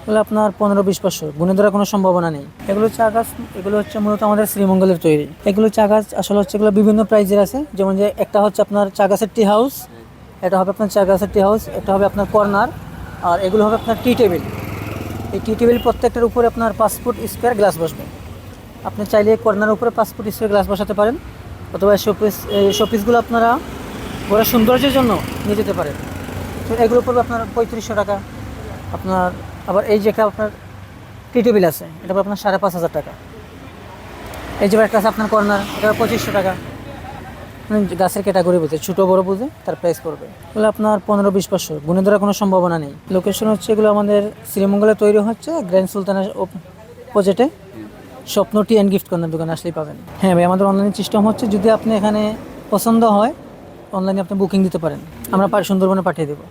এগুলো আপনার 15-20 বছর গুণে ধরার কোনো সম্ভাবনা নেই। এগুলো চা গাছ, এগুলো হচ্ছে মূলত আমাদের শ্রীমঙ্গলের তৈরি। এগুলো চা গাছ আসলে হচ্ছে এগুলো বিভিন্ন প্রাইজের আছে, যেমন যে একটা হচ্ছে আপনার চা গাছের টি হাউস, এটা হবে আপনার চা গাছের টি হাউস, একটা হবে আপনার কর্নার, আর এগুলো হবে আপনার টি টেবিল। এই টি টেবিল প্রত্যেকটার উপরে আপনার 5 ফুট স্কোয়ার গ্লাস বসবে। আপনি চাইলে কর্নারের উপরে 5 ফুট স্কোয়ার গ্লাস বসাতে পারেন, অথবা এই শোপিসগুলো আপনারা ঘরের সৌন্দর্যের জন্য নিয়ে যেতে পারেন। তো এগুলো পড়বে আপনার 3500 টাকা। আপনার আবার এই যে একটা আপনার টি টেবিল আছে, এটা পড়বে আপনার 5500 টাকা। এই যে একটা আছে আপনার কর্নার, এটা 2500 টাকা। মানে গাছের ক্যাটাগরি বুঝে, ছোটো বড় বুঝে তার প্রাইস পড়বে। এগুলো আপনার 15-20 বছর গুণে ধরার কোনো সম্ভাবনা নেই। লোকেশন হচ্ছে এগুলো আমাদের শ্রীমঙ্গলে তৈরি হচ্ছে, গ্র্যান্ড সুলতানের অপোজিটে স্বপ্ন টি অ্যান্ড গিফট কর্নার দোকানে আসলেই পাবেন। হ্যাঁ ভাই, আমাদের অনলাইন সিস্টেম হচ্ছে, যদি আপনি এখানে পছন্দ হয় অনলাইনে আপনি বুকিং দিতে পারেন, আমরা সুন্দরবনে পাঠিয়ে দেবো।